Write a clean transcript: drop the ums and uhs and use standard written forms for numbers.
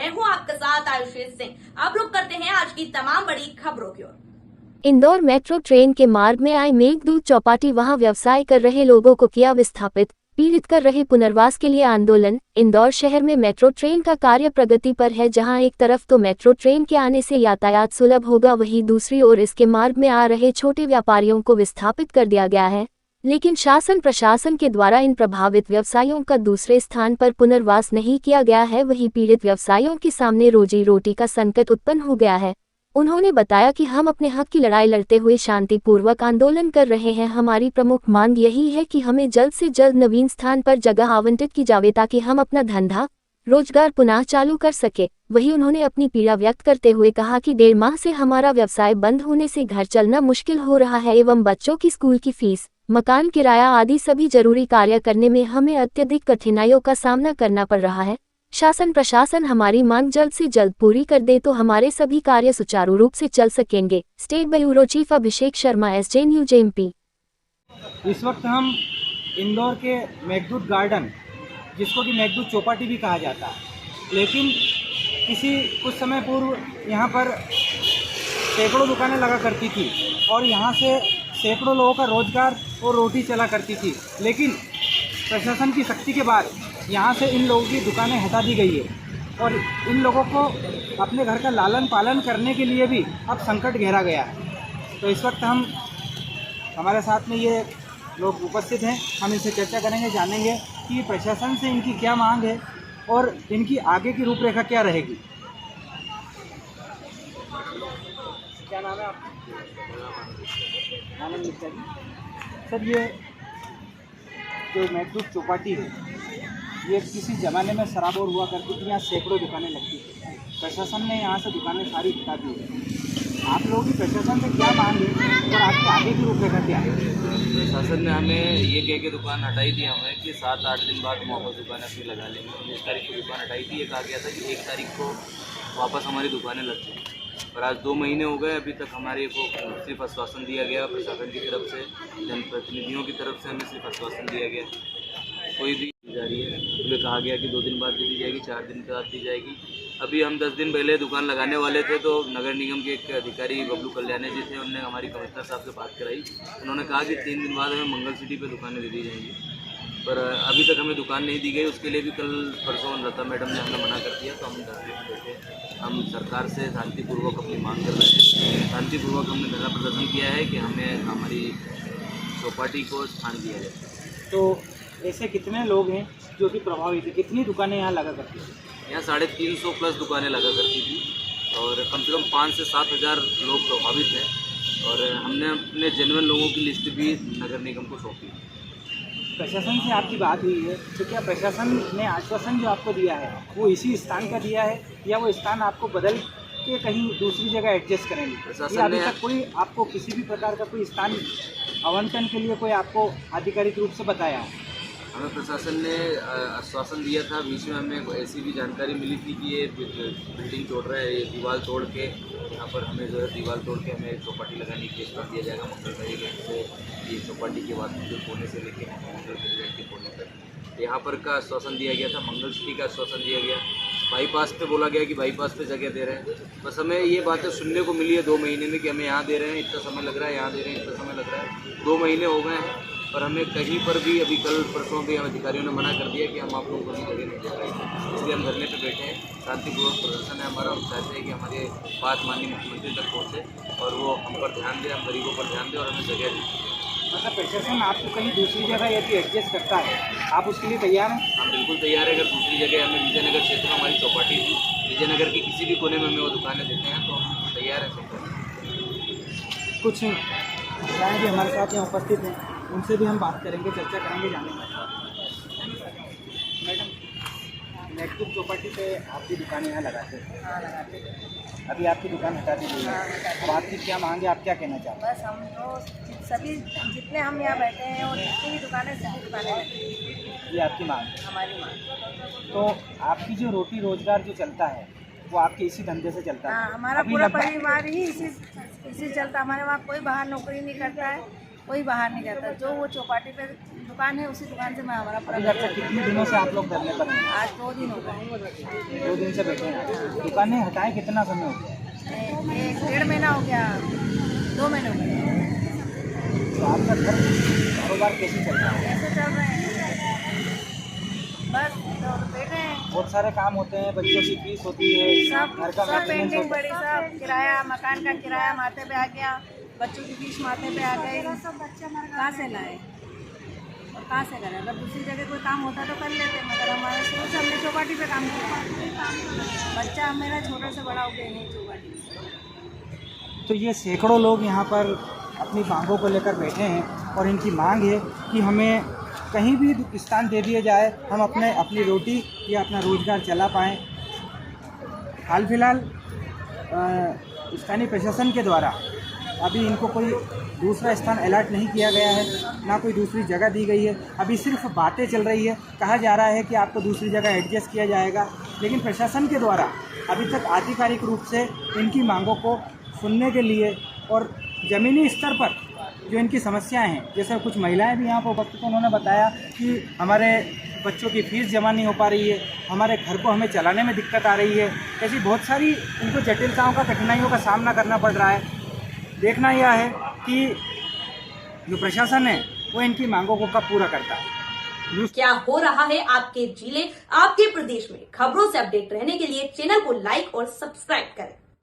मैं हूं आपके साथ आयुषी सिंह। आप लोग करते हैं आज की तमाम बड़ी खबरों की ओर। इंदौर मेट्रो ट्रेन के मार्ग में आए मेघदूत चौपाटी वहां व्यवसाय कर रहे लोगों को किया विस्थापित, पीड़ित कर रहे पुनर्वास के लिए आंदोलन। इंदौर शहर में मेट्रो ट्रेन का कार्य प्रगति पर है, जहां एक तरफ तो मेट्रो ट्रेन के आने से यातायात सुलभ होगा, वहीं दूसरी ओर इसके मार्ग में आ रहे छोटे व्यापारियों को विस्थापित कर दिया गया है। लेकिन शासन प्रशासन के द्वारा इन प्रभावित व्यवसायियों का दूसरे स्थान पर पुनर्वास नहीं किया गया है। वहीं पीड़ित व्यवसायियों के सामने रोजी रोटी का संकट उत्पन्न हो गया है। उन्होंने बताया कि हम अपने हक की लड़ाई लड़ते हुए शांतिपूर्वक आंदोलन कर रहे हैं। हमारी प्रमुख मांग यही है कि हमें जल्द से जल्द नवीन स्थान पर जगह आवंटित की जावे, ताकि हम अपना धंधा रोजगार पुनः चालू कर सके। वहीं उन्होंने अपनी पीड़ा व्यक्त करते हुए कहा कि 1.5 माह से हमारा व्यवसाय बंद होने से घर चलना मुश्किल हो रहा है एवं बच्चों की स्कूल की फीस, मकान किराया आदि सभी जरूरी कार्य करने में हमें अत्यधिक कठिनाइयों का सामना करना पड़ रहा है। शासन प्रशासन हमारी मांग जल्द से जल्द पूरी कर दे तो हमारे सभी कार्य सुचारू रूप से चल सकेंगे। State bureau chief Abhishek Sharma, SJ news MP। इस वक्त हम इंदौर के मेघदूत गार्डन, जिसको कि मेघदूत चौपाटी भी कहा जाता है, लेकिन कुछ समय पूर्व यहाँ पर सैकड़ों दुकानें लगा करती थी और यहाँ से सैकड़ों लोगों का रोजगार और रोटी चला करती थी। लेकिन प्रशासन की सख्ती के बाद यहाँ से इन लोगों की दुकानें हटा दी गई है और इन लोगों को अपने घर का लालन पालन करने के लिए भी अब संकट घेरा गया है। तो इस वक्त हमारे साथ में ये लोग उपस्थित हैं, हम इनसे चर्चा करेंगे, जानेंगे कि प्रशासन से इनकी क्या मांग है और इनकी आगे की रूपरेखा क्या रहेगी। क्या नाम है आपका? आनंद मिश्रा जी। सर, ये जो मेघदूत चौपाटी है, ये किसी ज़माने में सराबोर हुआ करती थी, यहाँ सैकड़ों दुकानें लगती थी। प्रशासन ने यहाँ से दुकानें सारी हटा दी है। आप लोगों की प्रशासन से क्या मांग है और आपकी आगे की रूपरेखा क्या है? प्रशासन ने हमें ये कह के दुकान हटाई थी हमें कि 7-8 दिन बाद हम वापस दुकान अपनी लगा लेंगे। 19 तारीख को दुकान हटाई थी। ये कहा गया था कि 1 तारीख को वापस हमारी दुकानें लग जाएंगी, पर आज 2 महीने हो गए, अभी तक हमारे को सिर्फ आश्वासन दिया गया प्रशासन की तरफ से, जनप्रतिनिधियों की तरफ से हमें सिर्फ आश्वासन दिया गया, कोई भी जा रही है। उन्हें कहा गया कि 2 दिन बाद दी जाएगी, 4 दिन बाद दी जाएगी। अभी हम 10 दिन पहले दुकान लगाने वाले थे तो नगर निगम के एक अधिकारी बबलू कल्याणी जी थे, उन्होंने हमारी कमिश्नर साहब से बात कराई। उन्होंने कहा कि 3 दिन बाद हमें मंगल सिटी पे दुकानें दे दी जाएंगी, पर अभी तक हमें दुकान नहीं दी गई। उसके लिए भी कल परसों लता मैडम ने हमें मना कर दिया, तो हम धरने पर बैठे। हम सरकार से शांतिपूर्वक अपनी मांग कर रहे हैं। शांतिपूर्वक हमने धरना प्रदर्शन किया है कि हमें हमारी चौपाटी को स्थान दिया जाए। तो ऐसे कितने लोग हैं जो कि प्रभावित है? कितनी दुकानें यहाँ लगा करती हैं? यहाँ 350 प्लस दुकानें लगा करती थी और कम से कम 5 से 7 हज़ार लोग प्रभावित हैं और हमने अपने जेन्युइन लोगों की लिस्ट भी नगर निगम को सौंपी। प्रशासन से आपकी बात हुई है, तो क्या प्रशासन ने आश्वासन जो आपको दिया है वो इसी स्थान का दिया है या वो स्थान आपको बदल के कहीं दूसरी जगह एडजस्ट करेंगे? प्रशासन अभी ने तक कोई आपको किसी भी प्रकार का कोई स्थान आवंटन के लिए कोई आपको आधिकारिक रूप से बताया है? हमें प्रशासन ने आश्वासन दिया था। बीच में हमें ऐसी भी जानकारी मिली थी कि ये बिल्डिंग तोड़ रहा है, ये दीवार तोड़ के यहाँ पर हमें जो है दीवार तोड़ के हमें चौपाटी लगाने की केस कर दिया जाएगा। मंगल तरीके से ये चौपाटी के बाद जो कोने से लेके मंगल के कोने तक यहाँ पर का आश्वासन दिया गया था। मंगल सिटी का आश्वासन दिया गया। बाईपास पे बोला गया कि बाईपास पे जगह दे रहे हैं। बस हमें ये बातें सुनने को मिली है 2 महीने में कि हमें यहाँ दे रहे हैं, इतना समय लग रहा है, यहाँ दे रहे हैं, इतना समय लग रहा है। 2 महीने हो गए हैं, पर हमें कहीं पर भी अभी कल परसों भी हम अधिकारियों ने मना कर दिया कि हम आप लोगों को जगह नहीं दे पाएंगे। इसलिए हम धरने पे बैठे हैं। शांतिपूर्वक प्रदर्शन है हमारा। हम चाहते हैं कि हमारे बात माननीय मुख्यमंत्री तक पहुँचे और वो हम पर ध्यान दें, हम गरीबों पर ध्यान दें और हमें जगह दें। मतलब प्रशासन आपको कहीं दूसरी जगह यदि एडजस्ट करता है, आप उसके लिए तैयार हैं? हम बिल्कुल तैयार है। अगर दूसरी जगह हमें विजयनगर क्षेत्र में हमारी चौपाटी थी, विजयनगर की किसी भी कोने में हमें वो दुकानें देते हैं तो हम तैयार हैं सब। कुछ महिलाएं भी हमारे साथ यहाँ उपस्थित हैं, उनसे भी हम बात करेंगे, चर्चा करेंगे, जानेंगे। मैडम, मेघदूत चौपाटी पे आपकी दुकानें यहाँ लगाते हैं? हाँ, लगाते हैं। अभी आपकी दुकान हटा दी गई है, अब आपकी क्या मांग है, आप क्या कहना चाहते हैं? बस हम तो सभी जितने हम यहाँ बैठे हैं और जितनी भी दुकानें, सभी दुकानें हैं। ये आपकी मांग है। हमारी मांग। तो आपकी जो रोटी रोजगार जो चलता है वो आपके इसी धंधे से चलता है? हाँ, हमारा अभी पूरा लगभग परिवार ही इसी चलता। हमारे वहाँ कोई बाहर नौकरी नहीं करता है, कोई बाहर नहीं जाता। जो वो चौपाटी पे दुकान है उसी दुकान से मैं हमारा पूरा अभी लगता है कितने दिनों से आप लोग धरने पर हैं? आज 2 दिन हो गए। 2 दिन से बैठे हैं। दुकानें हटाए कितना समय हो गया? 1-1.5 महीना हो गया, 2 महीने हो गए। तो आपका घर कारोबार कैसे चल रहा है? कैसे चल रहे हैं? बस तो बैठे हैं। बहुत सारे काम होते हैं, बच्चों की फीस होती है, सब घर का सब मेंटेनेंस पेंटिंग होता बड़ी, सब किराया, मकान का किराया माथे पे आ गया, बच्चों की फीस माथे पे आ गई। कहाँ से लाए और कहाँ से करें? अगर दूसरी जगह कोई काम होता तो कर लेते, मगर हमारे शुरू से हमने चौपाटी पे काम किया। बच्चा मेरा छोटे से बड़ा हो गया नहीं चौपाटी में। तो ये सैकड़ों लोग यहाँ पर अपनी मांगों को लेकर बैठे हैं और इनकी मांग है कि हमें कहीं भी स्थान दे दिया जाए, हम अपनी रोटी या अपना रोजगार चला पाएँ। हाल फिलहाल स्थानीय प्रशासन के द्वारा अभी इनको कोई दूसरा स्थान अलॉट नहीं किया गया है, ना कोई दूसरी जगह दी गई है। अभी सिर्फ बातें चल रही है, कहा जा रहा है कि आपको दूसरी जगह एडजस्ट किया जाएगा, लेकिन प्रशासन के द्वारा अभी तक आधिकारिक रूप से इनकी मांगों को सुनने के लिए और ज़मीनी स्तर पर जो इनकी समस्याएं हैं, जैसे कुछ महिलाएं भी यहाँ पर उपस्थित, उन्होंने बताया कि हमारे बच्चों की फ़ीस जमा नहीं हो पा रही है, हमारे घर को हमें चलाने में दिक्कत आ रही है, ऐसी बहुत सारी इनको जटिलताओं का, कठिनाइयों का सामना करना पड़ रहा है। देखना यह है कि जो प्रशासन है वो इनकी मांगों को कब पूरा करता है। क्या हो रहा है आपके जिले, आपके प्रदेश में? खबरों से अपडेट रहने के लिए चैनल को लाइक और सब्सक्राइब करें।